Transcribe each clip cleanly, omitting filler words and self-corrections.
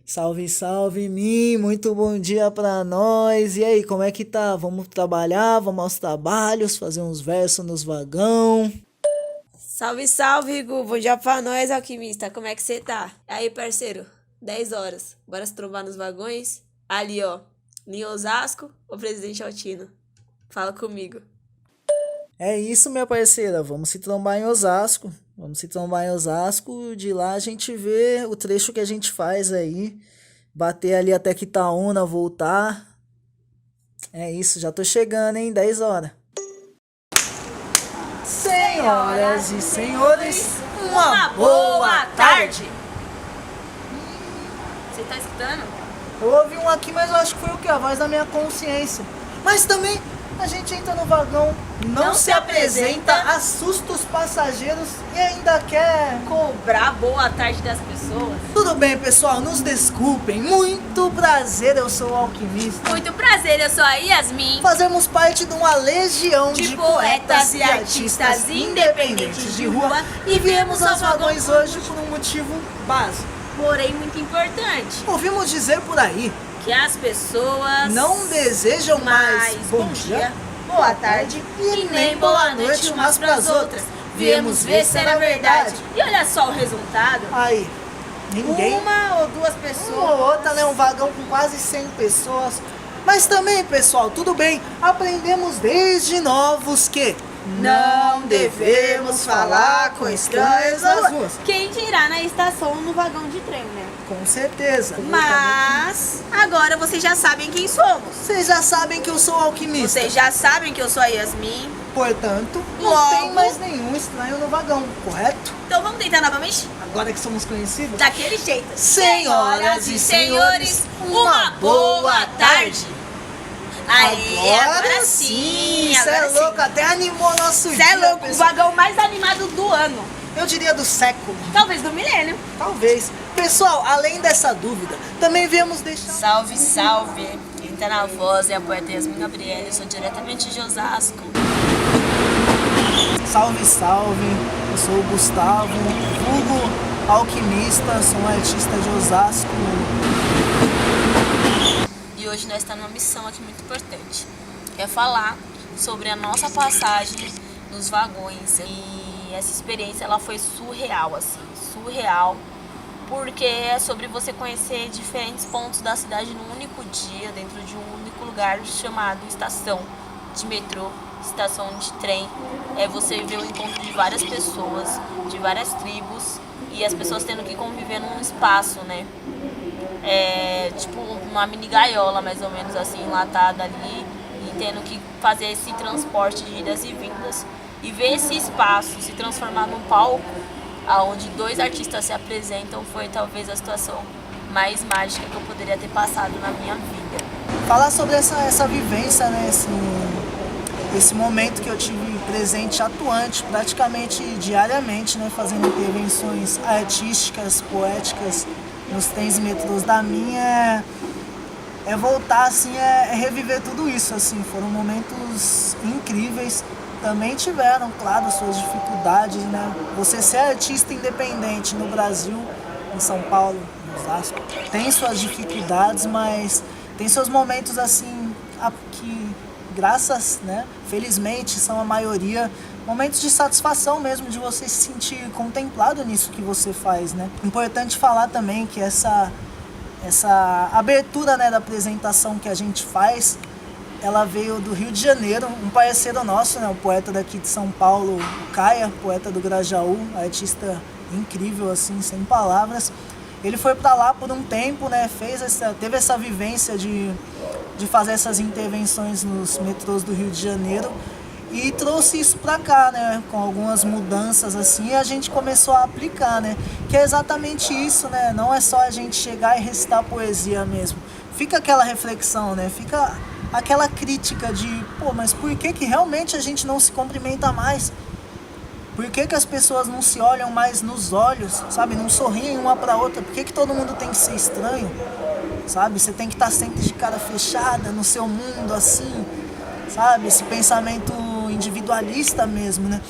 Salve, salve, mim! Muito bom dia pra nós! E aí, como é que tá? Vamos trabalhar, vamos aos trabalhos, fazer uns versos nos vagão. Salve, salve, Gu. Bom dia pra nós, alquimista. Como é que você tá? Aí, parceiro, 10 horas. Bora se trombar nos vagões? Ali, ó. Em Osasco ou Presidente Altino? Fala comigo. É isso, minha parceira, vamos se trombar em Osasco. Vamos se trombar em Osasco, de lá a gente vê o trecho que a gente faz aí. Bater ali até Quitaúna, voltar. É isso, já tô chegando, hein? 10 horas. Senhoras e senhores, uma boa tarde! Você tá escutando? Eu ouvi um aqui, mas eu acho que foi o que? A voz da minha consciência. Mas também a gente entra no vagão, não se apresenta, assusta os passageiros e ainda quer... Cobrar boa tarde das pessoas. Tudo bem, pessoal, nos desculpem. Muito prazer, eu sou o Alquimista. Muito prazer, eu sou a Yasmin. Fazemos parte de uma legião De poetas e artistas independentes de rua e viemos aos vagões hoje por um motivo básico. Porém, muito importante, Ouvimos dizer por aí, que as pessoas não desejam mais bom dia, boa tarde e nem boa noite umas pras outras. Viemos ver se era verdade. E olha só o resultado. Aí, ninguém, Uma ou duas pessoas. uma ou outra, né? Um vagão com quase 100 pessoas. Mas também, pessoal, tudo bem, aprendemos desde novos que não devemos falar com estranhos nas ruas. Quem dirá na estação ou no vagão de trem, né? Com certeza. Mas agora vocês já sabem quem somos. Vocês já sabem que eu sou alquimista. Vocês já sabem que eu sou a Yasmin. Portanto, não Logo- tem mais nenhum estranho no vagão, correto? Então vamos tentar novamente? Agora que somos conhecidos. Daquele jeito. Senhoras e senhores, uma boa tarde. Aí, agora sim. Cê é Agora sim. louco, até animou nosso Cê dia. é louco, o pessoal. vagão mais animado do ano. Eu diria do século. Talvez do milênio. Talvez. Pessoal, além dessa dúvida, também viemos deixar... Salve, salve. Quem tá na voz é a poeta Yasmin Gabriele. Eu sou diretamente de Osasco. Salve, salve. Eu sou o Gustavo, vulgo alquimista, sou um artista de Osasco. E hoje nós estamos numa missão aqui muito importante. Que é falar sobre a nossa passagem nos vagões. E essa experiência ela foi surreal, assim. Surreal. Porque é sobre você conhecer diferentes pontos da cidade num único dia, dentro de um único lugar chamado estação de metrô, estação de trem. É você ver o encontro de várias pessoas, de várias tribos, e as pessoas tendo que conviver num espaço, né? É tipo uma mini gaiola, mais ou menos assim, enlatada ali, e tendo que fazer esse transporte de idas e vindas. E ver esse espaço se transformar num palco, onde dois artistas se apresentam, foi talvez a situação mais mágica que eu poderia ter passado na minha vida. Falar sobre essa vivência, né? Esse momento que eu tive presente, atuante, praticamente diariamente, né? Fazendo intervenções artísticas, poéticas nos trens e metrôs da minha, é voltar, assim, é reviver tudo isso, assim. Foram momentos incríveis. Também tiveram, claro, suas dificuldades, né? Você ser artista independente no Brasil, em São Paulo, em Osasco, tem suas dificuldades, mas tem seus momentos, assim, que graças, né, felizmente, são a maioria, momentos de satisfação mesmo, de você se sentir contemplado nisso que você faz, né? Importante falar também que essa abertura, né, da apresentação que a gente faz, ela veio do Rio de Janeiro, um parceiro nosso, né, o poeta daqui de São Paulo, o Caia, poeta do Grajaú, artista incrível, assim, sem palavras. Ele foi para lá por um tempo, né, teve essa vivência de fazer essas intervenções nos metrôs do Rio de Janeiro e trouxe isso para cá, né, com algumas mudanças assim, e a gente começou a aplicar, né, que é exatamente isso, né, não é só a gente chegar e recitar poesia mesmo. Fica aquela reflexão, né, fica aquela crítica de, pô, mas por que realmente a gente não se cumprimenta mais? Por que as pessoas não se olham mais nos olhos, sabe? Não sorriem uma pra outra? Por que todo mundo tem que ser estranho, sabe? Você tem que estar sempre de cara fechada no seu mundo, assim, sabe? Esse pensamento individualista mesmo, né?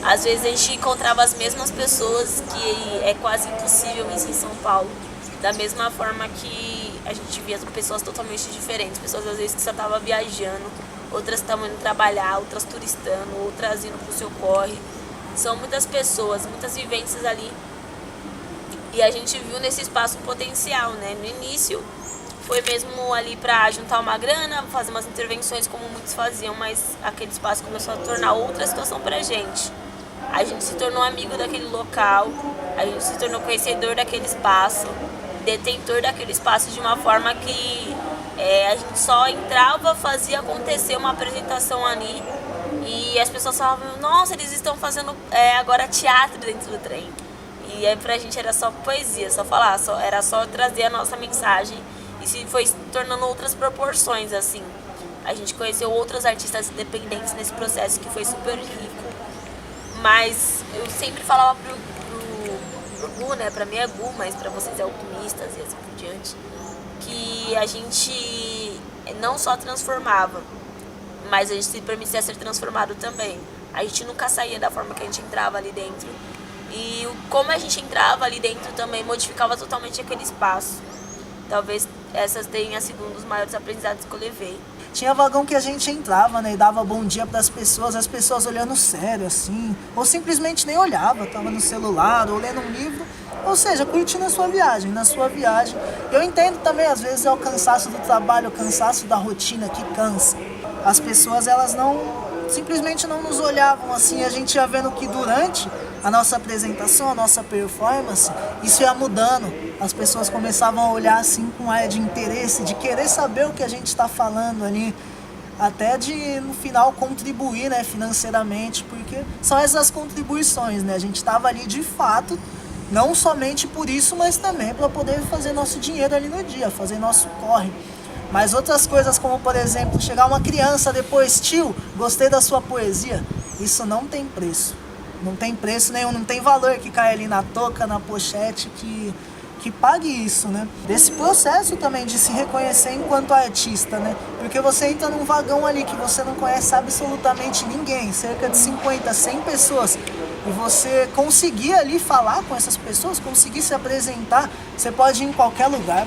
Às vezes a gente encontrava as mesmas pessoas que é quase impossível isso em São Paulo. Da mesma forma que a gente via pessoas totalmente diferentes, pessoas às vezes que só estavam viajando, outras estavam indo trabalhar, outras turistando, outras indo pro seu corre. São muitas pessoas, muitas vivências ali. E a gente viu nesse espaço um potencial, né? No início foi mesmo ali para juntar uma grana, fazer umas intervenções como muitos faziam, mas aquele espaço começou a tornar outra situação pra gente. A gente se tornou amigo daquele local, a gente se tornou conhecedor daquele espaço, detentor daquele espaço de uma forma que a gente só entrava, fazia acontecer uma apresentação ali e as pessoas falavam, nossa, eles estão fazendo agora teatro dentro do trem. E aí pra gente era só poesia, só falar, era só trazer a nossa mensagem e se foi se tornando outras proporções, assim. A gente conheceu outros artistas independentes nesse processo que foi super rico. Mas eu sempre falava pro Gu, né, pra mim é Gu, mas pra vocês é Alquimistas e assim por diante, que a gente não só transformava, mas a gente se permitia ser transformado também. A gente nunca saía da forma que a gente entrava ali dentro. E como a gente entrava ali dentro também modificava totalmente aquele espaço. Talvez essas tenham sido um dos maiores aprendizados que eu levei. Tinha vagão que a gente entrava, né, e dava bom dia para as pessoas olhando sério, assim, ou simplesmente nem olhava, tava no celular, ou lendo um livro, ou seja, curtindo a sua viagem, na sua viagem. Eu entendo também, às vezes, é o cansaço do trabalho, o cansaço da rotina que cansa. As pessoas, elas simplesmente não nos olhavam assim, a gente ia vendo que durante a nossa apresentação, a nossa performance, isso ia mudando. As pessoas começavam a olhar assim com ar de interesse, de querer saber o que a gente está falando ali, até de no final contribuir, né, financeiramente, porque são essas contribuições, né? A gente estava ali de fato, não somente por isso, mas também para poder fazer nosso dinheiro ali no dia, fazer nosso corre. Mas outras coisas, como por exemplo, chegar uma criança depois, tio, gostei da sua poesia, isso não tem preço. Não tem preço nenhum, não tem valor que cai ali na touca, na pochete, que pague isso, né? Desse processo também de se reconhecer enquanto artista, né? Porque você entra num vagão ali que você não conhece absolutamente ninguém, cerca de 50, 100 pessoas, e você conseguir ali falar com essas pessoas, conseguir se apresentar, você pode ir em qualquer lugar.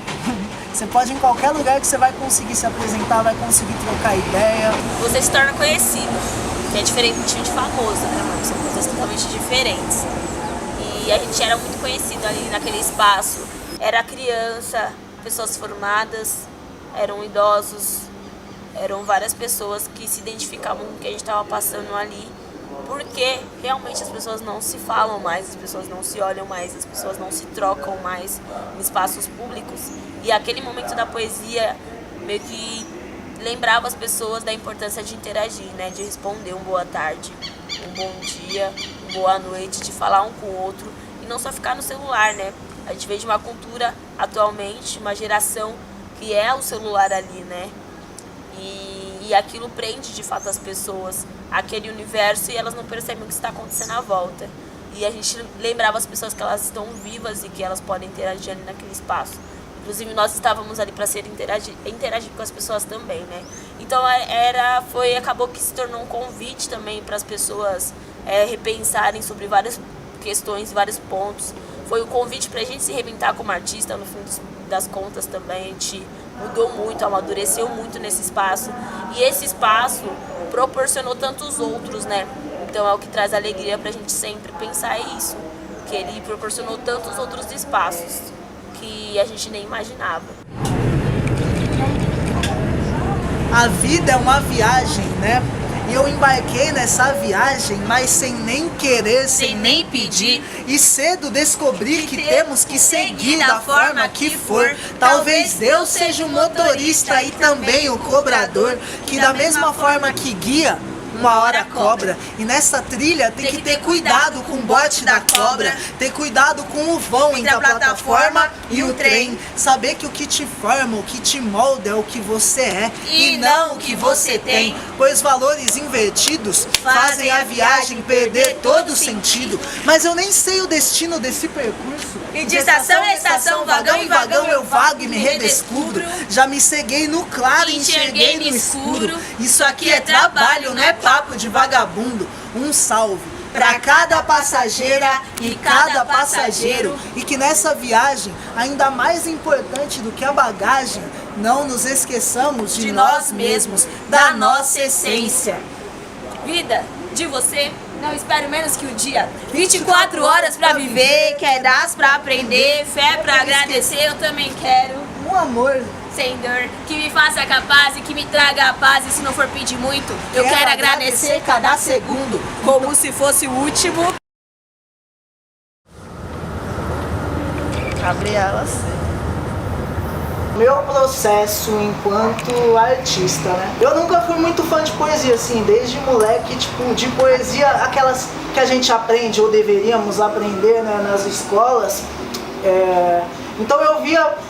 Você pode ir em qualquer lugar que você vai conseguir se apresentar, vai conseguir trocar ideia. Você se torna conhecido, que é diferente de famoso, né, mano? São coisas totalmente diferentes. E a gente era muito conhecido ali naquele espaço. Era criança, pessoas formadas, eram idosos, eram várias pessoas que se identificavam com o que a gente estava passando ali. Porque realmente as pessoas não se falam mais, as pessoas não se olham mais, as pessoas não se trocam mais em espaços públicos. E aquele momento da poesia meio que lembrava as pessoas da importância de interagir, né? De responder um boa tarde, um bom dia, uma boa noite, de falar um com o outro e não só ficar no celular, né? A gente vê de uma cultura atualmente, uma geração que é o celular ali, né? E aquilo prende de fato as pessoas, aquele universo, e elas não percebem o que está acontecendo à volta. E a gente lembrava as pessoas que elas estão vivas e que elas podem interagir ali naquele espaço. Inclusive nós estávamos ali para interagir com as pessoas também, né? Então acabou que se tornou um convite também para as pessoas repensarem sobre várias questões, vários pontos. Foi um convite para a gente se reinventar como artista, no fim das contas também. A gente mudou muito, amadureceu muito nesse espaço. E esse espaço proporcionou tantos outros, né? Então é o que traz alegria pra gente sempre pensar isso. Que ele proporcionou tantos outros espaços que a gente nem imaginava. A vida é uma viagem, né? E eu embarquei nessa viagem, mas sem nem querer, sem nem pedir. E cedo descobri que temos que seguir da forma que for. Talvez Deus seja o motorista e também o cobrador, que da mesma forma que guia, uma hora cobra. E nessa trilha tem que ter cuidado com o bote da cobra, ter cuidado com o vão entre a plataforma e o trem. Saber que o que te forma, o que te molda é o que você é e não o que você tem. Pois valores invertidos fazem a viagem perder todo o sentido. Mas eu nem sei o destino desse percurso. E de estação em estação, vagão em vagão, eu vago e me redescubro. Já me ceguei no claro e enxerguei no escuro. Isso aqui é trabalho, não é papo de vagabundo. Um salve para cada passageira e cada passageiro, e que nessa viagem, ainda mais importante do que a bagagem, não nos esqueçamos de nós mesmos, da nossa essência. Vida, de você, não espero menos que o dia. 24 horas pra viver, quedas pra aprender, fé pra agradecer, eu também quero. Um amor Sem dor, que me faça capaz e que me traga a paz. E se não for pedir muito, eu quero agradecer cada segundo, como se fosse o último. Gabrielas. Meu processo enquanto artista, né? Eu nunca fui muito fã de poesia, assim, desde moleque, tipo, de poesia, aquelas que a gente aprende ou deveríamos aprender, né, nas escolas. Então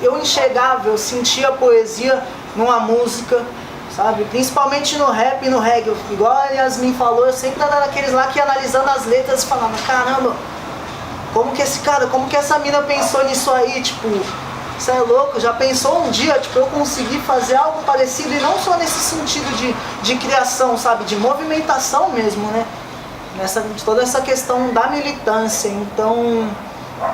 eu enxergava, eu sentia poesia numa música, sabe? Principalmente no rap e no reggae. Igual a Yasmin falou, eu sempre era daqueles lá que ia analisando as letras e falava, caramba, como que essa mina pensou nisso aí, tipo... Você é louco, já pensou um dia, tipo, eu conseguir fazer algo parecido, e não só nesse sentido de criação, sabe, de movimentação mesmo, né, de toda essa questão da militância. Então,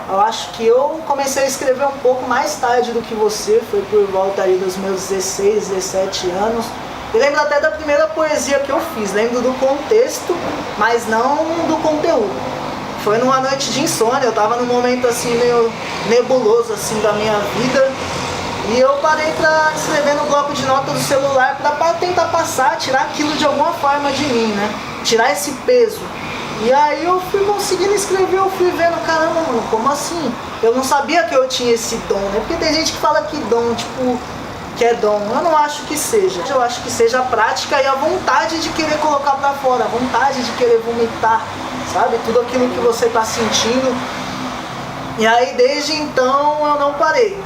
eu acho que eu comecei a escrever um pouco mais tarde do que você, foi por volta aí dos meus 16, 17 anos, e lembro até da primeira poesia que eu fiz, lembro do contexto, mas não do conteúdo. Foi numa noite de insônia, eu tava num momento assim meio nebuloso assim da minha vida, e eu parei pra escrever no bloco de nota do celular pra tentar passar, tirar aquilo de alguma forma de mim, né? Tirar esse peso. E aí eu fui conseguindo escrever, eu fui vendo, caramba, mano, como assim? Eu não sabia que eu tinha esse dom, né? Porque tem gente que fala que dom, tipo, que é dom. Eu não acho que seja. Eu acho que seja a prática e a vontade de querer colocar pra fora, a vontade de querer vomitar, sabe? Tudo aquilo que você tá sentindo. E aí desde então eu não parei.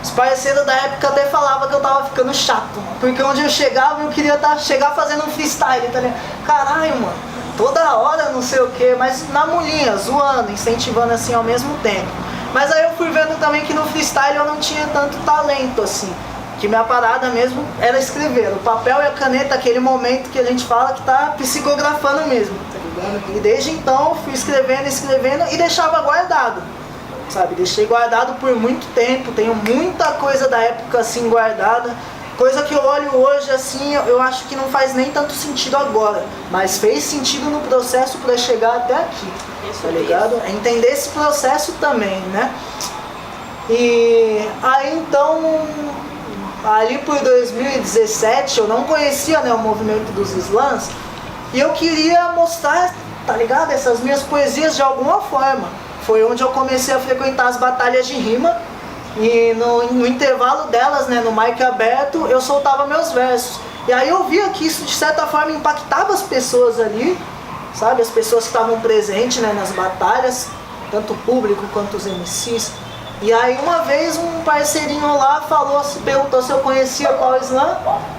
Os parceiros da época até falavam que eu tava ficando chato. Porque onde eu chegava, eu queria chegar fazendo um freestyle, tá ligado? Caralho, mano, toda hora não sei o que, mas na mulinha, zoando, incentivando assim ao mesmo tempo. Mas aí eu fui vendo também que no freestyle eu não tinha tanto talento assim. Que minha parada mesmo era escrever. O papel e a caneta, aquele momento que a gente fala que tá psicografando mesmo, tá ligado? E desde então eu fui escrevendo e deixava guardado, sabe? Deixei guardado por muito tempo, tenho muita coisa da época assim guardada. Coisa que eu olho hoje assim, eu acho que não faz nem tanto sentido agora, mas fez sentido no processo para chegar até aqui, tá ligado? É entender esse processo também, né? E aí então... Ali por 2017 eu não conhecia, né, o movimento dos slams, e eu queria mostrar, tá ligado, essas minhas poesias de alguma forma. Foi onde eu comecei a frequentar as batalhas de rima, e no intervalo delas, né, no mic aberto, eu soltava meus versos. E aí eu via que isso de certa forma impactava as pessoas ali, sabe, as pessoas que estavam presentes, né, nas batalhas, tanto o público quanto os MCs. E aí uma vez um parceirinho lá perguntou se eu conhecia qual slam?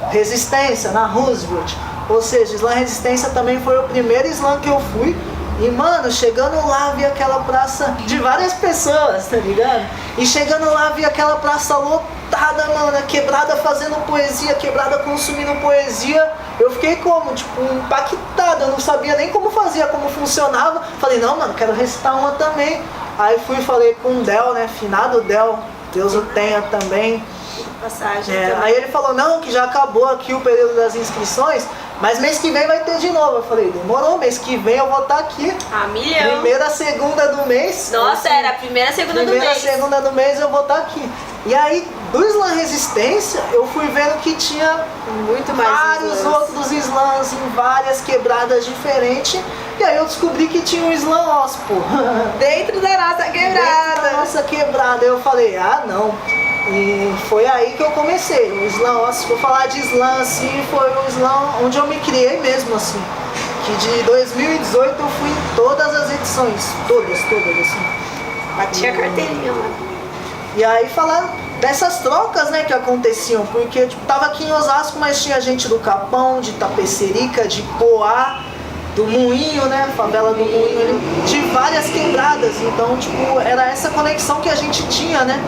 Resistência, na Roosevelt. Ou seja, Slam Resistência também foi o primeiro slam que eu fui. E mano, chegando lá vi aquela praça de várias pessoas, tá ligado? E chegando lá vi aquela praça lotada, mano, quebrada fazendo poesia, quebrada consumindo poesia. Eu fiquei como? Tipo, impactado, eu não sabia nem como fazia, como funcionava. Falei, não mano, quero recitar uma também. Aí fui e falei com o Del, né, finado Del, Deus o tenha também. Passagem. Aí ele falou, não, que já acabou aqui o período das inscrições, mas mês que vem vai ter de novo. Eu falei, demorou, mês que vem eu vou estar aqui. Milhão. Primeira, segunda do mês. Nossa, era a primeira, segunda do mês. Primeira, segunda do mês eu vou estar aqui. E aí, do Slam Resistência, eu fui vendo que tinha muito mais vários outros slams em várias quebradas diferentes. E aí eu descobri que tinha um slam Ospo. Dentro da nossa quebrada. Dentro da nossa quebrada. Eu falei, ah não. E foi aí que eu comecei. O slam, se for falar de slam assim, foi o slam onde eu me criei mesmo assim. Que de 2018 eu fui em todas as edições. Todas assim. Batia a carteirinha lá. E aí falar dessas trocas, né, que aconteciam. Porque tipo, tava aqui em Osasco, mas tinha gente do Capão, de Tapecerica, de Poá, do Moinho, né, favela do Moinho, de várias quebradas. Então, tipo, era essa conexão que a gente tinha, né?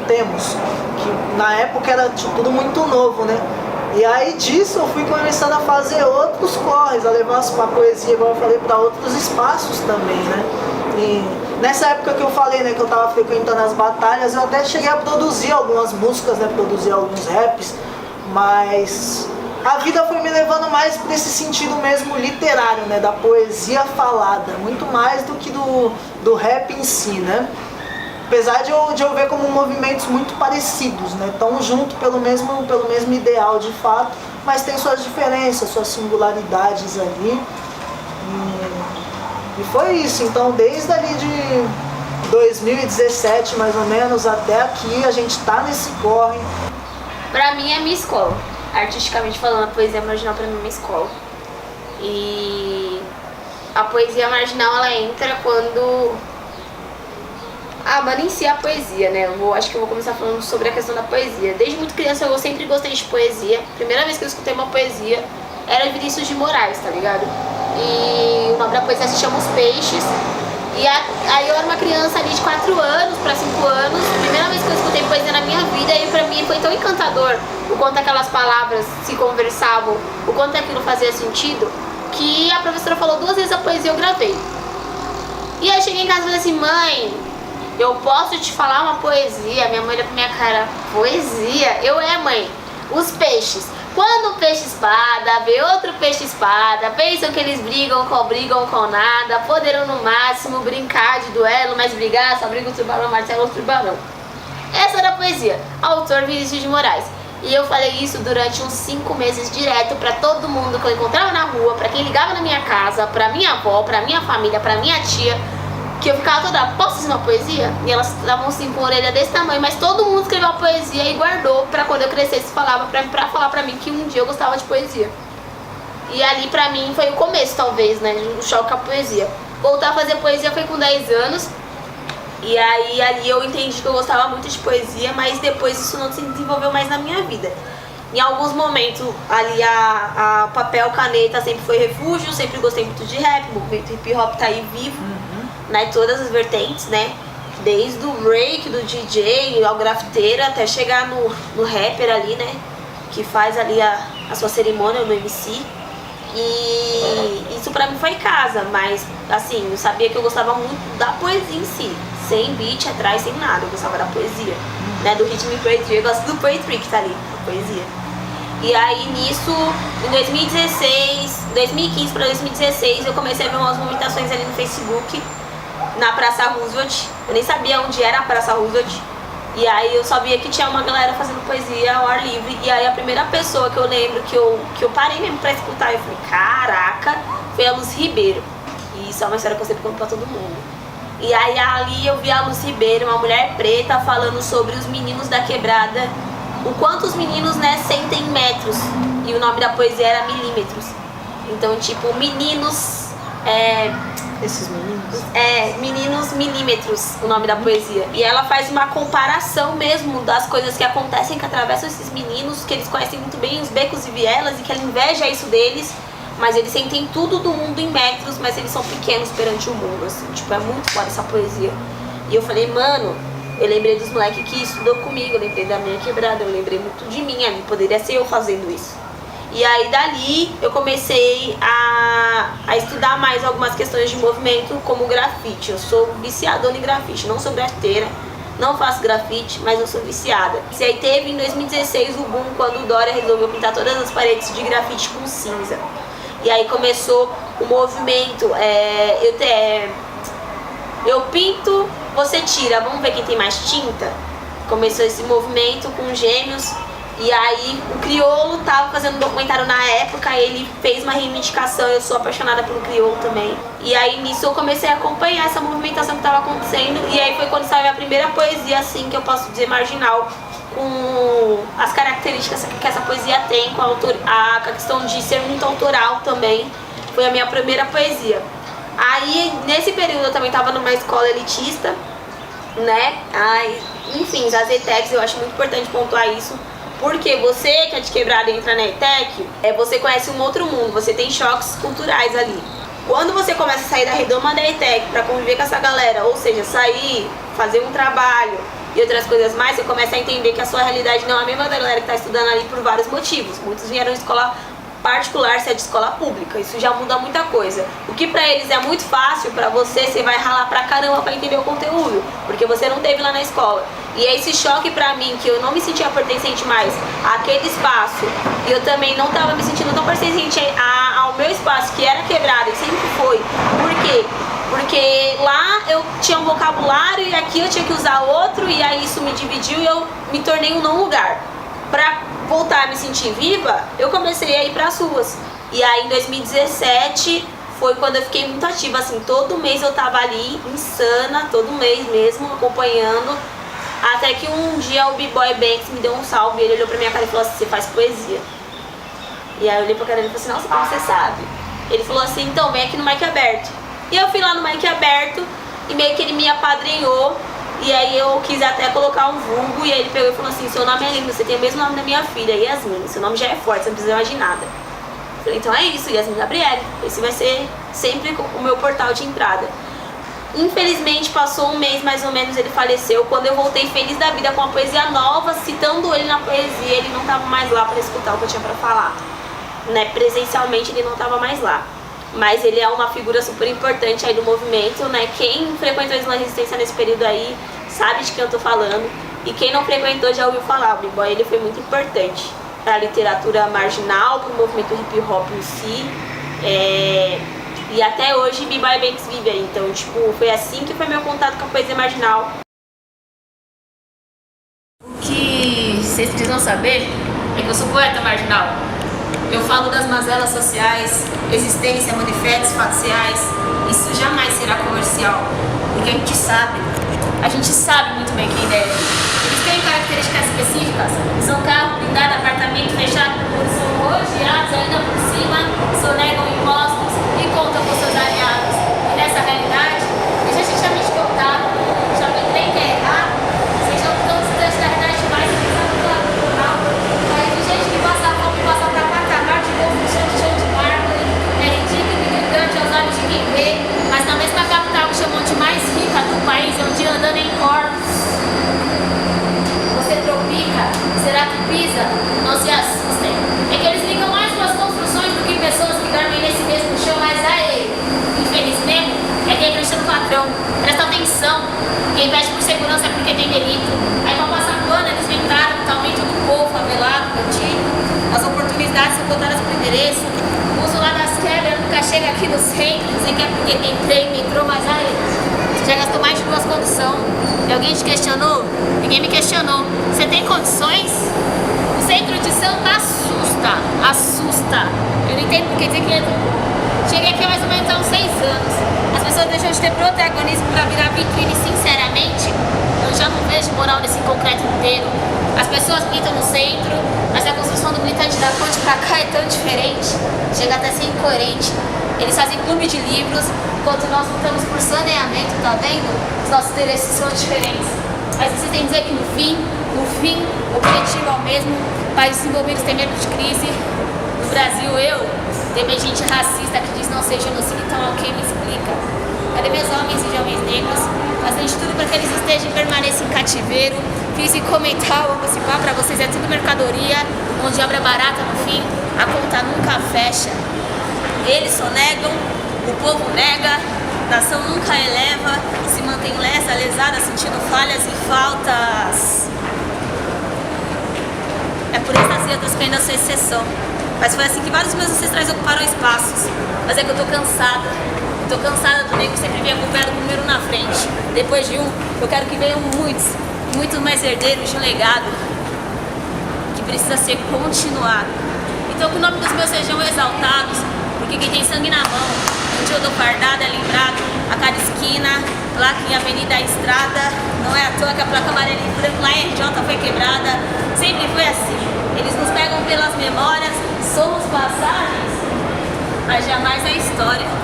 Temos. Que na época era tipo, tudo muito novo, né? E aí disso eu fui começando a fazer outros corres, a levar a poesia, igual eu falei, para outros espaços também, né? E nessa época que eu falei, né, que eu tava frequentando as batalhas, eu até cheguei a produzir algumas músicas, né, produzir alguns raps, mas a vida foi me levando mais para esse sentido mesmo literário, né, da poesia falada, muito mais do que do rap em si, né? Apesar de eu ver como movimentos muito parecidos, né? Estão juntos pelo mesmo ideal de fato, mas tem suas diferenças, suas singularidades ali. E foi isso, então desde ali de 2017 mais ou menos até aqui a gente tá nesse corre. Pra mim é minha escola, artisticamente falando, a poesia marginal pra mim é minha escola. E a poesia marginal ela entra quando... mano, em si a poesia, né? Acho que eu vou começar falando sobre a questão da poesia. Desde muito criança eu sempre gostei de poesia. Primeira vez que eu escutei uma poesia era Vinícius de Moraes, tá ligado? E o nome da poesia se chama Os Peixes. E aí eu era uma criança ali de 4 anos pra 5 anos. Primeira vez que eu escutei poesia na minha vida, e pra mim foi tão encantador o quanto aquelas palavras se conversavam, o quanto aquilo fazia sentido, que a professora falou 2 vezes a poesia eu gravei. E aí eu cheguei em casa e falei assim, mãe, eu posso te falar uma poesia? Minha mãe olhou pra minha cara, poesia? Mãe, os peixes. Quando o peixe espada vê outro peixe espada, pensam que eles brigam com nada, poderão no máximo brincar de duelo, mas brigar só briga o tubarão, Marcelo o tubarão. Essa era a poesia, autor Vinícius de Moraes. E eu falei isso durante uns 5 meses direto pra todo mundo que eu encontrava na rua, pra quem ligava na minha casa, pra minha avó, pra minha família, pra minha tia, que eu ficava toda, posso fazer uma poesia? E elas estavam assim com a orelha desse tamanho, mas todo mundo escreveu a poesia e guardou pra quando eu crescesse falava pra falar pra mim que um dia eu gostava de poesia. E ali pra mim foi o começo, talvez, né, do choque com a poesia. Voltar a fazer poesia foi com 10 anos, e aí ali eu entendi que eu gostava muito de poesia, mas depois isso não se desenvolveu mais na minha vida. Em alguns momentos ali a papel, caneta sempre foi refúgio, sempre gostei muito de rap, o movimento hip hop tá aí vivo. Né, todas as vertentes, né, desde o break, do DJ, ao grafiteiro, até chegar no rapper ali, né, que faz ali a sua cerimônia no MC. E isso pra mim foi casa, mas assim, eu sabia que eu gostava muito da poesia em si, sem beat atrás, sem nada, eu gostava da poesia, né, do ritmo e poetry, eu gosto do poetry que tá ali, a poesia. E aí nisso, em 2015 pra 2016, eu comecei a ver umas movimentações ali no Facebook, na Praça Roosevelt. Eu nem sabia onde era a Praça Roosevelt. E aí eu sabia que tinha uma galera fazendo poesia ao ar livre. E aí a primeira pessoa que eu lembro que eu parei mesmo pra escutar, eu falei, caraca, foi a Luz Ribeiro. E isso é uma história que eu sempre conto pra todo mundo. E aí ali eu vi a Luz Ribeiro, uma mulher preta, falando sobre os meninos da quebrada, o quanto os meninos, né, sentem metros. E o nome da poesia era milímetros. Então, tipo, meninos... Esses meninos? Meninos milímetros, o nome da poesia. E ela faz uma comparação mesmo das coisas que acontecem, que atravessam esses meninos, que eles conhecem muito bem os becos e vielas, e que ela inveja isso deles, mas eles sentem tudo do mundo em metros, mas eles são pequenos perante o mundo, assim. Tipo, é muito foda essa poesia. E eu falei, mano, eu lembrei dos moleques que estudou comigo, eu lembrei da minha quebrada, eu lembrei muito de mim, ali poderia ser eu fazendo isso. E aí dali eu comecei a estudar mais algumas questões de movimento, como grafite. Eu sou viciadora em grafite, não sou grafiteira, não faço grafite, mas eu sou viciada. E aí teve em 2016 o boom quando o Dória resolveu pintar todas as paredes de grafite com cinza. E aí começou o movimento, eu pinto, você tira, vamos ver quem tem mais tinta? Começou esse movimento com Gêmeos. E aí o Criolo tava fazendo um documentário na época, ele fez uma reivindicação, eu sou apaixonada pelo Criolo também. E aí nisso eu comecei a acompanhar essa movimentação que tava acontecendo, e aí foi quando saiu a primeira poesia, assim, que eu posso dizer marginal, com as características que essa poesia tem, com a questão de ser muito autoral também, foi a minha primeira poesia. Aí nesse período eu também tava numa escola elitista, né, enfim, as ETECs, eu acho muito importante pontuar isso. Porque você que é de quebrada e entra na ETEC, você conhece um outro mundo, você tem choques culturais ali. Quando você começa a sair da redoma da ETEC para conviver com essa galera, ou seja, sair, fazer um trabalho, e outras coisas mais, você começa a entender que a sua realidade não é a mesma da galera que está estudando ali por vários motivos. Muitos vieram de escola particular, se é de escola pública, isso já muda muita coisa. O que pra eles é muito fácil, pra você vai ralar pra caramba pra entender o conteúdo, porque você não teve lá na escola. E é esse choque pra mim, que eu não me sentia pertencente mais àquele espaço, e eu também não tava me sentindo tão pertencente ao meu espaço, que era quebrado, e sempre foi. Por quê? Porque lá eu tinha um vocabulário e aqui eu tinha que usar outro, e aí isso me dividiu e eu me tornei um não lugar. Pra voltar a me sentir viva, eu comecei a ir pras ruas. E aí em 2017 foi quando eu fiquei muito ativa, assim, todo mês eu tava ali, insana, todo mês mesmo, acompanhando. Até que um dia o B-Boy Banks me deu um salve, ele olhou pra minha cara e falou assim, você faz poesia. E aí eu olhei pra cara dele e falei assim, nossa, como você sabe? Ele falou assim, então vem aqui no Mic Aberto. E eu fui lá no Mic Aberto e meio que ele me apadrinhou. E aí eu quis até colocar um vulgo, e aí ele pegou e falou assim, seu nome é lindo, você tem o mesmo nome da minha filha, Yasmin, seu nome já é forte, você não precisa mais de nada. Eu falei, então é isso, Yasmin Gabriele, esse vai ser sempre o meu portal de entrada. Infelizmente passou um mês mais ou menos, ele faleceu. Quando eu voltei feliz da vida com a poesia nova, citando ele na poesia, ele não estava mais lá para escutar o que eu tinha para falar, né? Presencialmente ele não estava mais lá. Mas ele é uma figura super importante aí do movimento, né? Quem frequentou a Islã Resistência nesse período aí sabe de quem eu tô falando. E quem não frequentou já ouviu falar. O B-Boy, ele foi muito importante para a literatura marginal, para o movimento hip hop em si. E até hoje B-Boy Banks vive aí. Então, tipo, foi assim que foi meu contato com a poesia marginal. O que vocês precisam saber é que eu sou poeta marginal. Eu falo das mazelas sociais, existência, manifestos faciais. Isso jamais será comercial, porque a gente sabe muito bem quem deve. Eles têm características específicas, são carro blindado, apartamento fechado, são rodeados ainda por cima, sonegam impostos e contam com seus aliados. E nessa realidade, eu já tinha me contado, já me entrei que é errado, sejam tão distantes da realidade demais, eles são claro, mas tem gente que passa a fome, passa pra patamar de novo, chão de mármore, é ridículo e gigante aos olhos de quem vê, mas na mesma capital que chamam de mais rica do país, onde andando em corpos, você tropica, será que pisa? Não se assustem. É que eles ligam mais com as construções do que pessoas que dormem nesse mesmo chão, mas aí, infeliz mesmo, é quem acredita no patrão. Presta atenção, quem pede por segurança é porque tem delito. Aí pra passar pano, eles inventaram o aumento do povo, favelado, bandido. As oportunidades são contadas por endereço. O uso lá das quebras nunca chega aqui no centro, dizem que é porque tem trem, metrô, mas aí, você já gastou mais de 2 condições. E alguém te questionou? Ninguém me questionou. Você tem condições? O centro de Santa assusta. Eu não entendo porque dizer que cheguei aqui há mais ou menos há uns 6 anos. As pessoas deixam de ter protagonismo pra virar vitrine, sinceramente. Eu já não vejo moral nesse concreto inteiro. As pessoas pintam no centro, mas a construção do militante da ponte pra cá é tão diferente. Chega até a ser incoerente. Eles fazem clube de livros, enquanto nós lutamos por saneamento, tá vendo? Os nossos interesses são diferentes. Mas vocês têm que dizer que no fim, o objetivo é o mesmo. Países desenvolvidos têm medo de crise. No Brasil, tem gente racista que diz não ser genocídio, então alguém me explica. Cadê meus homens e jovens negros? Fazendo de tudo para que eles estejam e permaneçam em cativeiro. Físico, mental, municipal, para vocês é tudo mercadoria, mão de obra barata no fim, a conta nunca fecha. Eles sonegam, o povo nega, a nação nunca eleva, se mantém lesa, lesada, sentindo falhas e faltas. É por essas e outras que eu ainda sou exceção. Mas foi assim que vários meus ancestrais ocuparam espaços. Mas é que eu tô cansada. Tô cansada do nego que sempre vinha acompanhado com o número na frente. Depois de um, eu quero que venham muitos mais herdeiros de um legado que precisa ser continuado. Então que o nome dos meus sejam exaltados, porque quem tem sangue na mão, um dia eu dou fardada, é lembrado a cada esquina, placa em avenida, estrada. Não é à toa que a placa amarela e branco lá em RJ foi quebrada. Sempre foi assim. Eles nos pegam pelas memórias, somos passagens, mas jamais a história.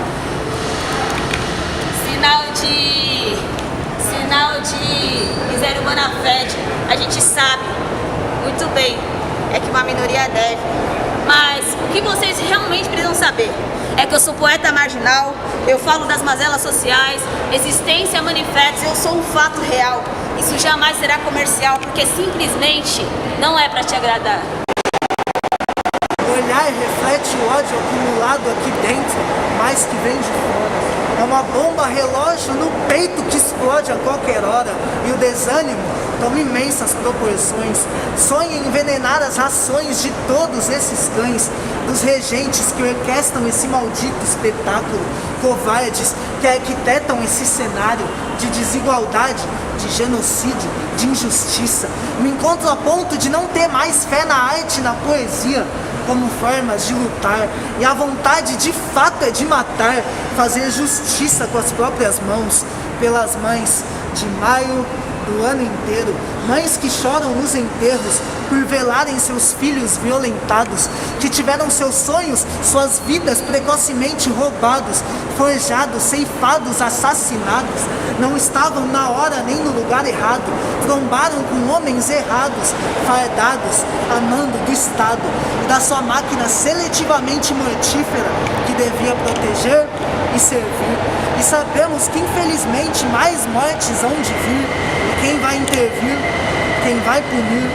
Sinal de miséria humana fede. A gente sabe muito bem, é que uma minoria deve. Mas o que vocês realmente precisam saber é que eu sou poeta marginal, eu falo das mazelas sociais, existência manifesta, eu sou um fato real. Isso jamais será comercial, porque simplesmente não é para te agradar. O olhar reflete o ódio acumulado aqui dentro, mais que vem de fora. É uma bomba relógio no peito que explode a qualquer hora. E o desânimo toma imensas proporções. Sonha em envenenar as rações de todos esses cães, dos regentes que orquestram esse maldito espetáculo, covardes que arquitetam esse cenário de desigualdade, de genocídio, de injustiça. Me encontro a ponto de não ter mais fé na arte e na poesia como formas de lutar, e a vontade de fato é de matar, fazer justiça com as próprias mãos, pelas mães de maio do ano inteiro, mães que choram nos enterros por velarem seus filhos violentados, que tiveram seus sonhos, suas vidas precocemente roubados, forjados, ceifados, assassinados, não estavam na hora nem no lugar errado, trombaram com homens errados, fardados, amando do Estado e da sua máquina seletivamente mortífera que devia proteger e servir. E sabemos que infelizmente mais mortes hão de vir, e quem vai intervir, quem vai punir,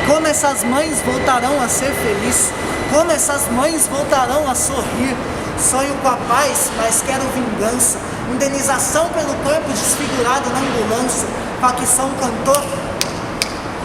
como essas mães voltarão a ser felizes, como essas mães voltarão a sorrir. Sonho com a paz, mas quero vingança, indenização pelo corpo desfigurado na ambulância. Facção cantou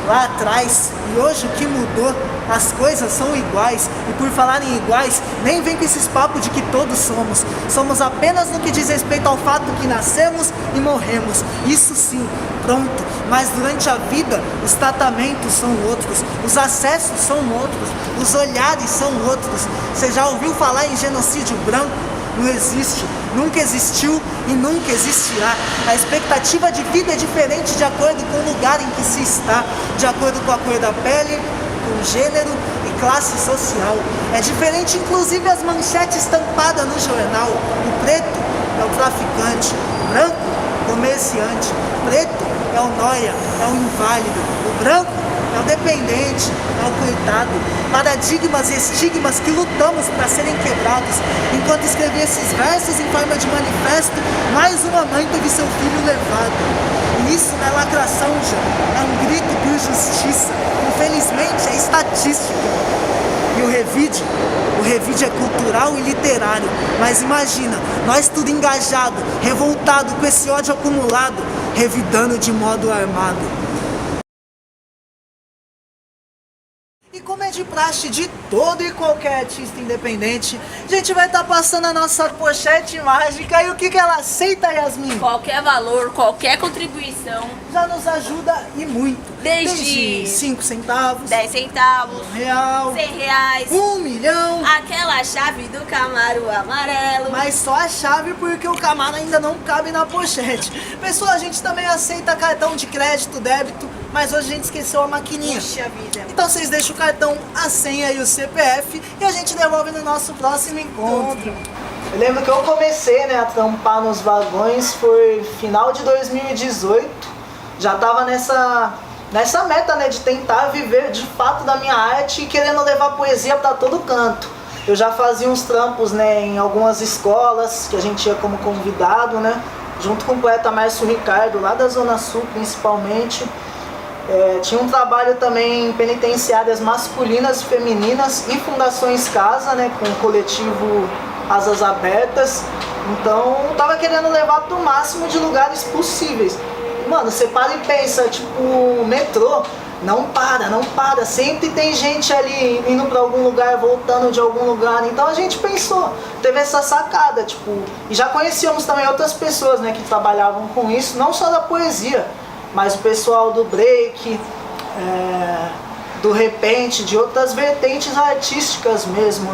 lá atrás, e hoje o que mudou? As coisas são iguais, e por falar em iguais, nem vem com esses papos de que todos somos. Somos apenas no que diz respeito ao fato que nascemos e morremos. Isso sim, pronto. Mas durante a vida, os tratamentos são outros, os acessos são outros, os olhares são outros. Você já ouviu falar em genocídio branco? Não existe, nunca existiu e nunca existirá. A expectativa de vida é diferente de acordo com o lugar em que se está, de acordo com a cor da pele, com gênero e classe social. É diferente inclusive as manchetes estampadas no jornal. O preto é o traficante, o branco, comerciante, preto é o nóia, é o inválido, o branco é o dependente, é o coitado. Paradigmas e estigmas que lutamos para serem quebrados. Enquanto escrevia esses versos em forma de manifesto, mais uma mãe teve seu filho levado. E isso não é lacração, já. É um grito por justiça. Infelizmente, é estatística. E o revide é cultural e literário. Mas imagina, nós tudo engajado, revoltado com esse ódio acumulado, revidando de modo armado. E como é de praxe de todo e qualquer artista independente, a gente vai estar passando a nossa pochete mágica. E o que ela aceita, Yasmin? Qualquer valor, qualquer contribuição Já nos ajuda e muito. Desde 5 centavos, 10 centavos, R$1, 100 reais, 1 milhão. aquela chave do Camaro amarelo. Mas só a chave porque o Camaro ainda não cabe na pochete. Pessoal, a gente também aceita cartão de crédito, débito, mas hoje a gente esqueceu a maquininha. Puxa vida. Então vocês deixam o cartão, a senha e o CPF e a gente devolve no nosso próximo encontro. Eu lembro que eu comecei, a trampar nos vagões, foi final de 2018. Já tava nessa meta, de tentar viver de fato da minha arte e querendo levar poesia para todo canto. Eu já fazia uns trampos, em algumas escolas, que a gente ia como convidado, junto com o poeta Márcio Ricardo, lá da Zona Sul principalmente. Tinha um trabalho também em penitenciárias masculinas e femininas e fundações casa, com o coletivo Asas Abertas. Então eu tava querendo levar para o máximo de lugares possíveis. Mano, você para e pensa, o metrô não para, sempre tem gente ali indo para algum lugar, voltando de algum lugar. Então a gente pensou, teve essa sacada, e já conhecíamos também outras pessoas, que trabalhavam com isso, não só da poesia, mas o pessoal do break, do repente, de outras vertentes artísticas mesmo,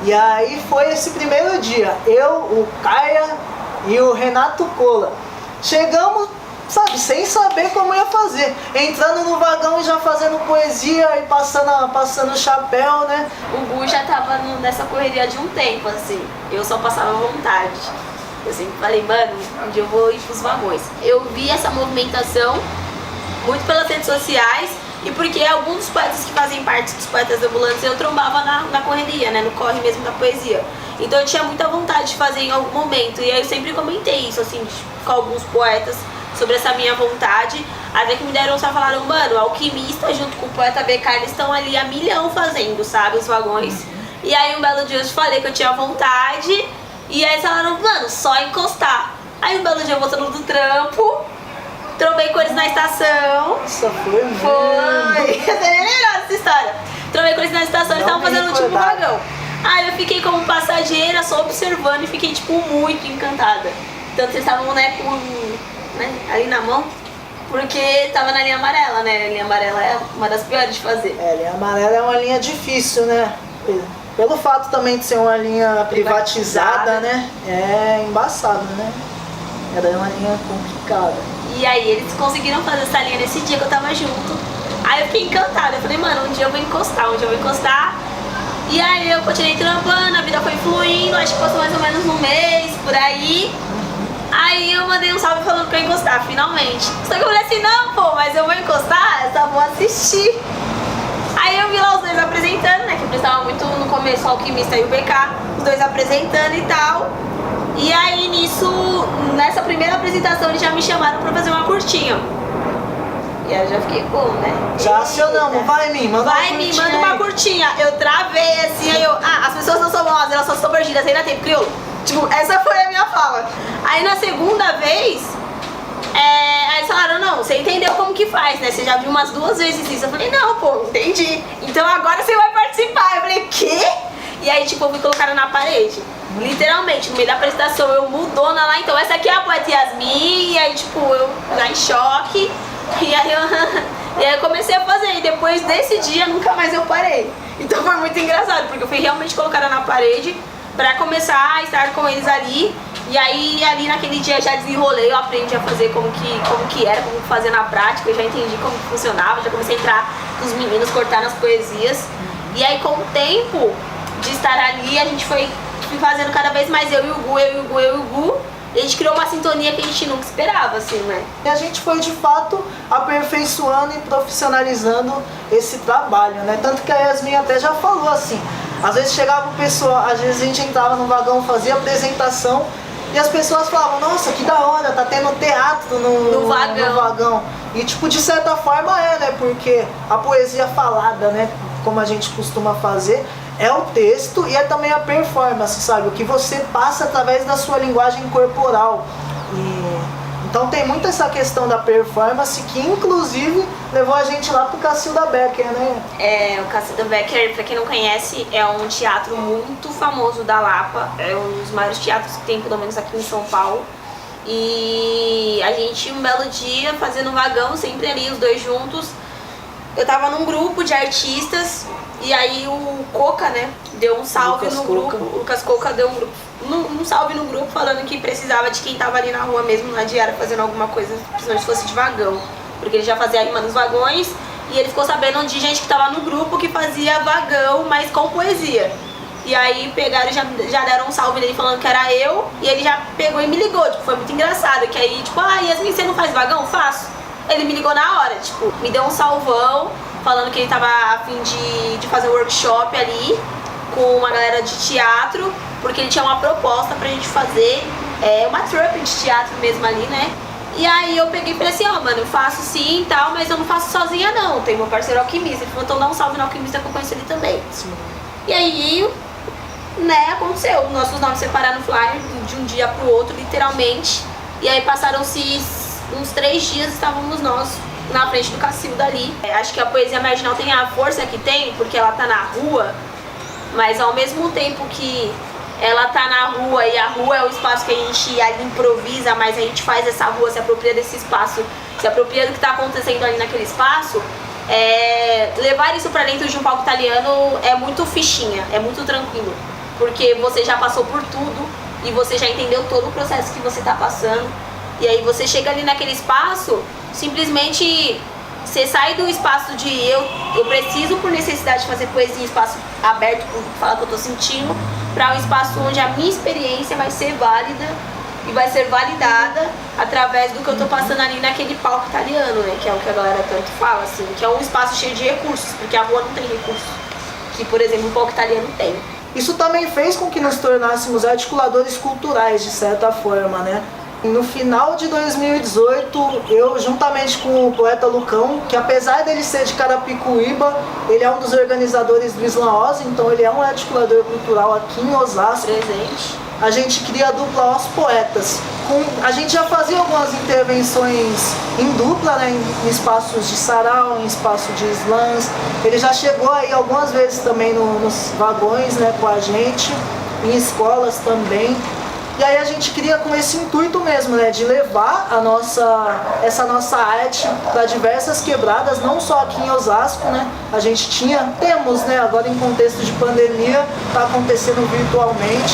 E aí foi esse primeiro dia, eu, o Caia e o Renato Cola. Chegamos, sem saber como ia fazer, entrando no vagão e já fazendo poesia e passando o chapéu, O Gu já tava nessa correria de um tempo, assim, eu só passava vontade. Eu sempre falei, mano, um dia eu vou ir pros vagões. Eu vi essa movimentação muito pelas redes sociais e porque alguns dos poetas que fazem parte dos poetas ambulantes eu trombava na correria, né, no corre mesmo da poesia. Então eu tinha muita vontade de fazer em algum momento, e aí eu sempre comentei isso, assim, com alguns poetas, sobre essa minha vontade, até que me deram só falaram, mano, o Alquimista junto com o poeta BK, eles estão ali a milhão fazendo, sabe, os vagões. E aí um belo dia eu te falei que eu tinha vontade, e aí eles falaram, mano, só encostar. Aí um belo dia eu voltando do trampo, trombei com eles na estação. Nossa, foi mesmo. Foi, você nem lembrou dessa história. Trombei com eles na estação, eles estavam fazendo o último vagão. Aí eu fiquei como passageira, só observando e fiquei, tipo, muito encantada. Tanto que eles estavam, né, com, né, ali na mão, porque tava na linha amarela, né? A linha amarela é uma das piores de fazer. É, a linha amarela é uma linha difícil, né? Pelo fato também de ser uma linha privatizada, né? É embaçado, né? Era uma linha complicada. E aí eles conseguiram fazer essa linha nesse dia que eu tava junto. Aí eu fiquei encantada, eu falei, mano, um dia eu vou encostar, um dia eu vou encostar. E aí eu continuei trampando, a vida foi fluindo, acho que passou mais ou menos um mês, por aí. Aí eu mandei um salve falando que eu ia encostar, finalmente. Só que eu falei assim, não, pô, mas eu vou encostar, eu só vou assistir. Aí eu vi lá os dois apresentando, né, que eu prestava muito no começo, o Alquimista e o BK, os dois apresentando e tal. E aí nisso, nessa primeira apresentação, eles já me chamaram pra fazer uma curtinha. E aí eu já fiquei como, né? Já acionamos, vai em mim, manda vai me manda uma curtinha. Eu travei assim, aí eu, as pessoas não são boas, elas são submergidas, ainda tem crioulo. Tipo, essa foi a minha fala. Aí na segunda vez, aí eles falaram, não, você entendeu como que faz, né? Você já viu umas 2 vezes isso. Eu falei, não, pô, entendi. Então agora você vai participar. Eu falei, quê? E aí, tipo, eu fui colocar na parede. Literalmente, no meio da apresentação, eu mudona lá. Então essa aqui é a poeta Yasmin. E aí, tipo, eu já em choque. E aí eu comecei a fazer. E depois desse dia, nunca mais eu parei. Então foi muito engraçado, porque eu fui realmente colocada na parede pra começar a estar com eles ali. E aí ali naquele dia eu já desenrolei, eu aprendi a fazer como que era, como fazer na prática, eu já entendi como que funcionava, já comecei a entrar com os meninos, cortar nas poesias. E aí com o tempo de estar ali, a gente foi fazendo cada vez mais eu e o Gu. E a gente criou uma sintonia que a gente nunca esperava, assim, né? E a gente foi, de fato, aperfeiçoando e profissionalizando esse trabalho, né? Tanto que a Yasmin até já falou, assim, às vezes chegava o pessoal, às vezes a gente entrava no vagão, fazia apresentação, e as pessoas falavam, nossa, que da hora, tá tendo teatro no vagão. E, tipo, de certa forma né? Porque a poesia falada, né? Como a gente costuma fazer, é o texto e é também a performance, sabe? O que você passa através da sua linguagem corporal. Então tem muito essa questão da performance que inclusive levou a gente lá pro Cacilda Becker, né? O Cacilda Becker, pra quem não conhece, é um teatro muito famoso da Lapa. É um dos maiores teatros que tem, pelo menos aqui em São Paulo. E a gente, um belo dia, fazendo vagão, sempre ali, os dois juntos. Eu tava num grupo de artistas. E aí o Coca, né, deu um salve no grupo, o Lucas Coca deu um salve no grupo falando que precisava de quem tava ali na rua mesmo, na diária, fazendo alguma coisa, principalmente se fosse de vagão. Porque ele já fazia a rima nos vagões e ele ficou sabendo de gente que tava no grupo que fazia vagão, mas com poesia. E aí pegaram e já deram um salve nele falando que era eu, e ele já pegou e me ligou, tipo, foi muito engraçado, que aí, tipo, Yasmin, você não faz vagão? Faço. Ele me ligou na hora, tipo, me deu um salvão, falando que ele tava a fim de fazer um workshop ali com uma galera de teatro, porque ele tinha uma proposta pra gente fazer uma trupe de teatro mesmo ali, né? E aí eu peguei e falei assim, mano, eu faço sim e tal, mas eu não faço sozinha não, tem meu parceiro Alquimista. Ele falou, então dá um salve no Alquimista que eu conheço ele também. Sim. E aí, né, aconteceu, nossos nomes separaram no flyer de um dia pro outro, literalmente. E aí passaram-se uns 3 dias, estávamos nós na frente do Cacilda ali. Acho que a poesia marginal tem a força que tem, porque ela tá na rua, mas ao mesmo tempo que ela tá na rua e a rua é o espaço que a gente ali improvisa, mas a gente faz essa rua, se apropria desse espaço, se apropria do que tá acontecendo ali naquele espaço, levar isso pra dentro de um palco italiano é muito fichinha, é muito tranquilo, porque você já passou por tudo e você já entendeu todo o processo que você tá passando. E aí você chega ali naquele espaço, simplesmente você sai do espaço de eu preciso por necessidade de fazer poesia em espaço aberto, falar o que eu tô sentindo, para um espaço onde a minha experiência vai ser válida e vai ser validada através do que eu tô passando ali naquele palco italiano, né? Que é o que a galera tanto fala, assim, que é um espaço cheio de recursos, porque a rua não tem recursos, que, por exemplo, o palco italiano tem. Isso também fez com que nos tornássemos articuladores culturais, de certa forma, né? No final de 2018, eu, juntamente com o poeta Lucão, que apesar dele ser de Carapicuíba, ele é um dos organizadores do Slam Oz, então ele é um articulador cultural aqui em Osasco. Presente. A gente cria a dupla Os Poetas. A gente já fazia algumas intervenções em dupla, né, em espaços de sarau, em espaço de slams. Ele já chegou aí algumas vezes também nos vagões, né, com a gente, em escolas também. E aí a gente cria com esse intuito mesmo, né, de levar essa nossa arte para diversas quebradas, não só aqui em Osasco, né? A gente temos, né, agora em contexto de pandemia, está acontecendo virtualmente,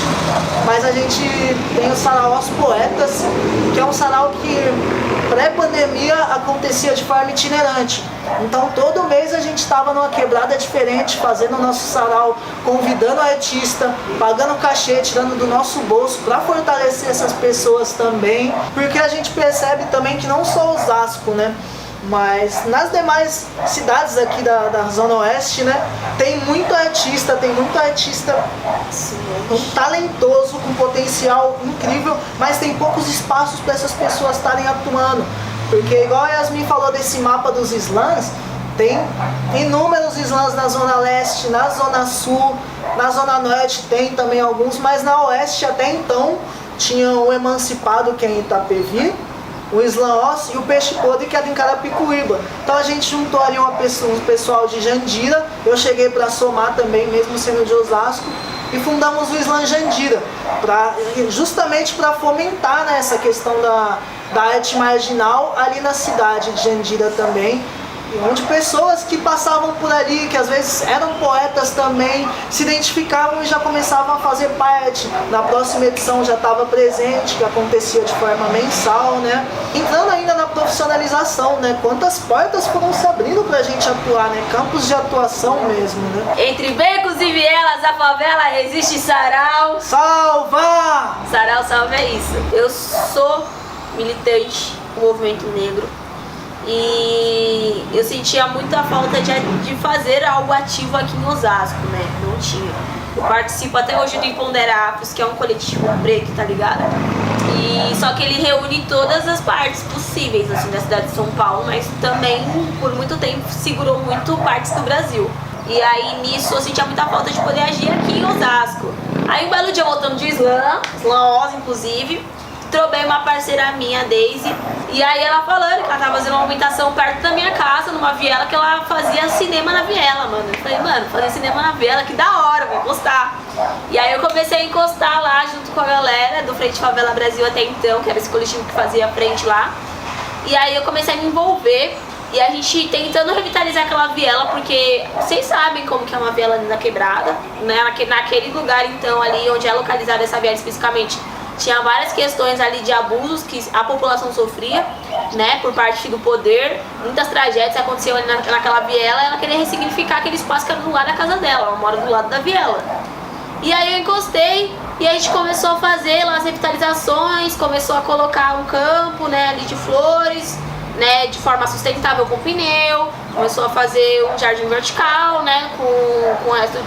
mas a gente tem o Sarau Os Poetas, que é um sarau que pré-pandemia acontecia de forma itinerante. Então todo mês a gente estava numa quebrada diferente, fazendo o nosso sarau, convidando o artista, pagando cachê, tirando do nosso bolso para fortalecer essas pessoas também, porque a gente percebe também que não só Osasco, né, mas nas demais cidades aqui da Zona Oeste, né, tem muito artista talentoso, com potencial incrível, mas tem poucos espaços para essas pessoas estarem atuando. Porque igual a Yasmin falou desse mapa dos slams, tem inúmeros slams na Zona Leste, na Zona Sul, na Zona Norte tem também alguns, mas na Oeste até então tinha o Emancipado, que é em Itapevi, o Slam Oz e o Peixe Podre, que é em Carapicuíba. Então a gente juntou ali um pessoal de Jandira, eu cheguei para somar também, mesmo sendo de Osasco, e fundamos o Slam Jandira, justamente para fomentar, né, essa questão da arte marginal ali na cidade de Jandira também, onde pessoas que passavam por ali, que às vezes eram poetas também, se identificavam e já começavam a fazer parte. Na próxima edição já estava presente, que acontecia de forma mensal, né? Entrando ainda na profissionalização, né? Quantas portas foram se abrindo pra gente atuar, né? Campos de atuação mesmo, né? Entre becos e vielas da favela existe sarau. Salva! Sarau salva é isso. Eu sou militante do movimento negro. E eu sentia muita falta de fazer algo ativo aqui em Osasco, né? Não tinha. Eu participo até hoje do Imponderáveis, que é um coletivo preto, tá ligado? E só que ele reúne todas as partes possíveis, assim, da cidade de São Paulo, mas também, por muito tempo, segurou muito partes do Brasil. E aí, nisso, eu sentia muita falta de poder agir aqui em Osasco. Aí, um belo dia, voltando de Slam Oz, inclusive, trobei uma parceira minha, a Daisy, e aí ela falando que ela tava fazendo uma aumentação perto da minha casa, numa viela, que ela fazia cinema na viela, mano. Eu falei, mano, fazer cinema na viela, que da hora, vou encostar. E aí eu comecei a encostar lá junto com a galera do Frente Favela Brasil até então, que era esse coletivo que fazia frente lá. E aí eu comecei a me envolver, e a gente tentando revitalizar aquela viela, porque vocês sabem como que é uma viela ali na quebrada, né? Naquele lugar então ali onde é localizada essa viela especificamente. Tinha várias questões ali de abusos que a população sofria, né, por parte do poder. Muitas tragédias aconteciam ali naquela viela, e ela queria ressignificar aquele espaço que era do lado da casa dela. Ela mora do lado da viela. E aí eu encostei e a gente começou a fazer lá as revitalizações, começou a colocar um campo, né, ali de flores, né, de forma sustentável com pneu, começou a fazer um jardim vertical, né, com o resto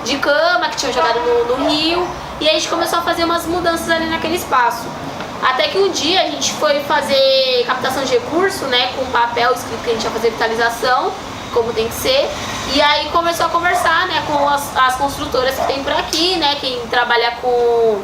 de cama que tinham jogado no rio. E a gente começou a fazer umas mudanças ali naquele espaço. Até que um dia a gente foi fazer captação de recurso, né, com papel escrito que a gente ia fazer vitalização, como tem que ser. E aí começou a conversar, né, com as construtoras que tem por aqui, né, quem trabalha com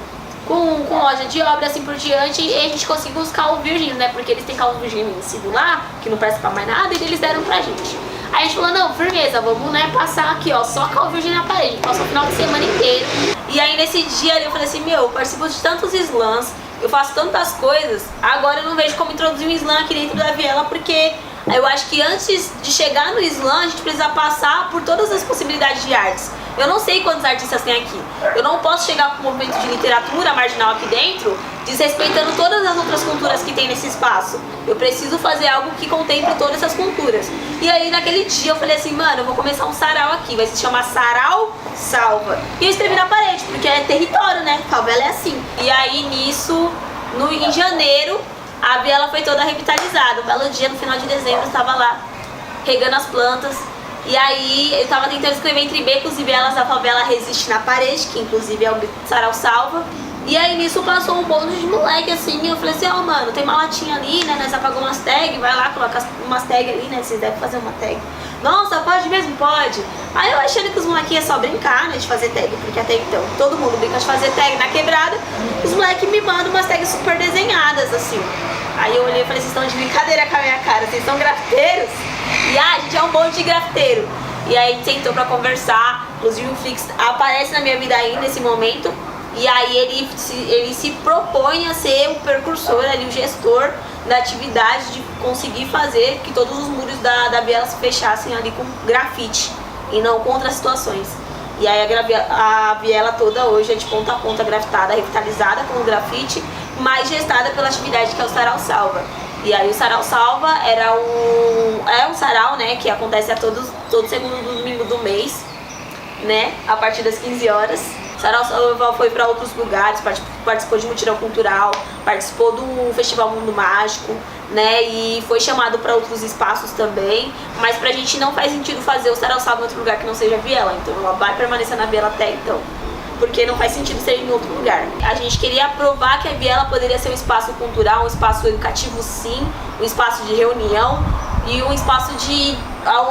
loja de obra, assim por diante. E a gente conseguiu os carros virgens, né, porque eles têm carros virgens vencidos lá, que não presta pra mais nada, e eles deram pra gente. Aí a gente falou, não, firmeza, vamos, né, passar aqui, ó, só carro virgem na parede. Passou o final de semana inteiro. E aí nesse dia ali eu falei assim, meu, eu participo de tantos slams, eu faço tantas coisas, agora eu não vejo como introduzir um slam aqui dentro da viela, porque eu acho que antes de chegar no slam, a gente precisa passar por todas as possibilidades de artes. Eu não sei quantos artistas tem aqui. Eu não posso chegar com um movimento de literatura marginal aqui dentro, desrespeitando todas as outras culturas que tem nesse espaço. Eu preciso fazer algo que contemple todas essas culturas. E aí naquele dia eu falei assim, mano, eu vou começar um sarau aqui, vai se chamar Sarau Salva. E eu escrevi na parede, porque é território, né? Favela é assim. E aí nisso, em janeiro, a viela foi toda revitalizada. Um belo dia, no final de dezembro, eu estava lá regando as plantas. E aí eu tava tentando escrever entre becos e vielas a favela resiste na parede, que inclusive é o Sarau Salva. E aí nisso passou um bando de moleque assim, e eu falei assim, ó mano, tem uma latinha ali, né, nós apagamos umas tags, vai lá, coloca umas tags ali, né, vocês devem fazer uma tag. Nossa, pode mesmo? Pode. Aí eu achando que os molequinhos é só brincar, né, de fazer tag, porque até então todo mundo brinca de fazer tag na quebrada, os moleques me mandam umas tags super desenhadas, assim. Aí eu olhei e falei, vocês estão de brincadeira com a minha cara, vocês são grafiteiros? E a gente é um monte de grafiteiro. E aí a gente sentou pra conversar, inclusive o Fix aparece na minha vida ainda nesse momento. E aí ele se propõe a ser o precursor, ali, o gestor da atividade de conseguir fazer que todos os muros da viela se fechassem ali com grafite e não com outras situações. E aí a viela toda hoje é de ponta a ponta grafitada, revitalizada com o grafite, mas gestada pela atividade que é o Sarau Salva. E aí o Sarau Salva é um sarau, né, que acontece a todo segundo domingo do mês, né, a partir das 15 horas. O Sarau Salva foi para outros lugares, participou de mutirão cultural, participou do Festival Mundo Mágico, né, e foi chamado para outros espaços também, mas pra gente não faz sentido fazer o Sarau Salva em outro lugar que não seja viela, então ela vai permanecer na viela até então, porque não faz sentido ser em outro lugar. A gente queria provar que a viela poderia ser um espaço cultural, um espaço educativo sim, um espaço de reunião e um espaço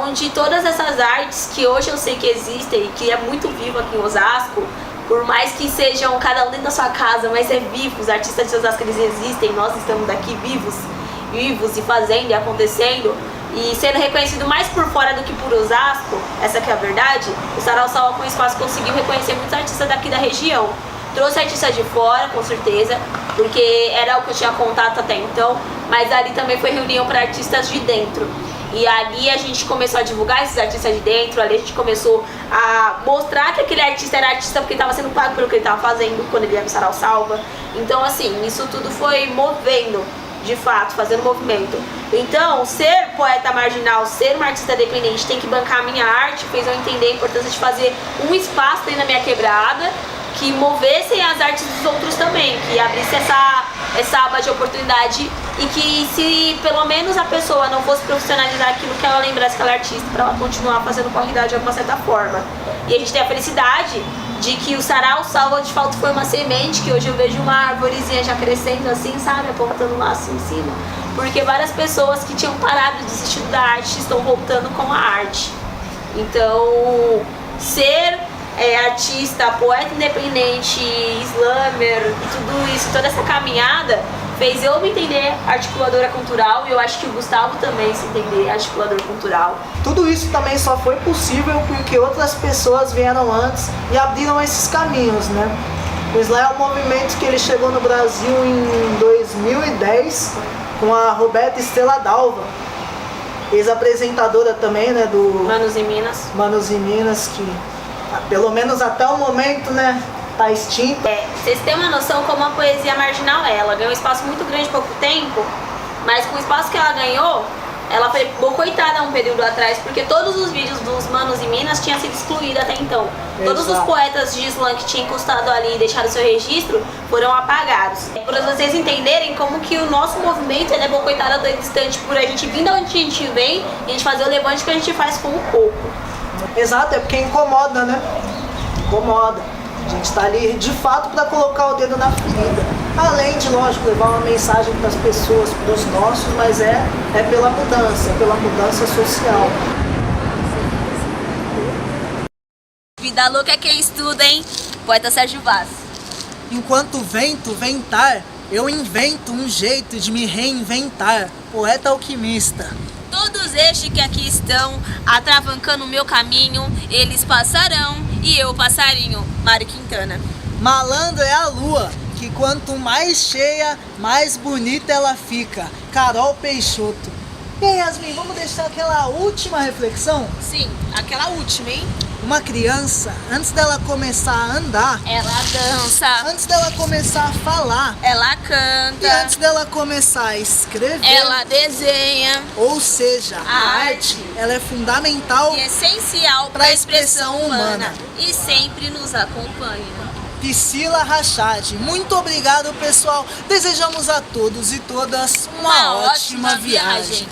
onde todas essas artes que hoje eu sei que existem e que é muito vivo aqui em Osasco, por mais que sejam cada um dentro da sua casa, mas é vivo, os artistas de Osasco eles existem, nós estamos aqui vivos e fazendo e acontecendo e sendo reconhecido mais por fora do que por Osasco, essa que é a verdade. O Sarau Salva com o espaço conseguiu reconhecer muitos artistas daqui da região, trouxe artistas de fora com certeza, porque era o que eu tinha contato até então, mas ali também foi reunião para artistas de dentro. E ali a gente começou a divulgar esses artistas de dentro, ali a gente começou a mostrar que aquele artista era artista porque estava sendo pago pelo que ele estava fazendo quando ele ia no Sarau Salva. Então assim, isso tudo foi movendo, de fato, fazendo movimento. Então, ser poeta marginal, ser uma artista dependente, tem que bancar a minha arte, fez eu entender a importância de fazer um espaço dentro da minha quebrada, que movessem as artes dos outros também, que abrisse essa aba de oportunidade e que se pelo menos a pessoa não fosse profissionalizar aquilo, que ela lembrasse que ela é artista para ela continuar fazendo corridade de alguma certa forma. E a gente tem a felicidade de que o Sarau Salva de fato foi uma semente, que hoje eu vejo uma arvorezinha já crescendo assim, sabe, apontando lá assim em cima, porque várias pessoas que tinham parado de desistir da arte estão voltando com a arte. Então, ser artista, poeta independente, slammer e tudo isso, toda essa caminhada fez eu me entender articuladora cultural e eu acho que o Gustavo também se entender articulador cultural. Tudo isso também só foi possível porque outras pessoas vieram antes e abriram esses caminhos, né? O Slam é um movimento que ele chegou no Brasil em 2010 com a Roberta Estrela Dalva, ex-apresentadora também, né, do Manos e Minas. Manos e Minas, que pelo menos até o momento, né, tá extinta. Vocês têm uma noção como a poesia marginal é. Ela ganhou um espaço muito grande há pouco tempo, mas com o espaço que ela ganhou, ela foi boicotada um período atrás, porque todos os vídeos dos Manos e Minas tinham sido excluídos até então. Exato. Todos os poetas de slam que tinham encostado ali e deixado seu registro foram apagados. Para vocês entenderem como que o nosso movimento ele é boicotado a todo instante por a gente vir de onde a gente vem e a gente fazer o levante que a gente faz com o pouco. Exato, é porque incomoda, né? Incomoda. A gente tá ali de fato para colocar o dedo na ferida. Além de, lógico, levar uma mensagem para as pessoas, para os nossos, mas é pela mudança social. Vida louca é quem estuda, hein? Poeta Sérgio Vaz. Enquanto o vento ventar, eu invento um jeito de me reinventar. Poeta alquimista. Todos estes que aqui estão, atravancando o meu caminho, eles passarão e eu passarinho. Mário Quintana. Malandro é a lua, que quanto mais cheia, mais bonita ela fica. Carol Peixoto. E aí, Yasmin, vamos deixar aquela última reflexão? Sim, aquela última, hein? O Uma criança, antes dela começar a andar, ela dança, antes dela começar a falar, ela e canta, antes dela começar a escrever, ela desenha. ou seja, a arte, ela é fundamental. E essencial para a expressão humana e sempre nos acompanha. Priscila Rachad, muito obrigado, pessoal. Desejamos a todos e todas uma ótima viagem.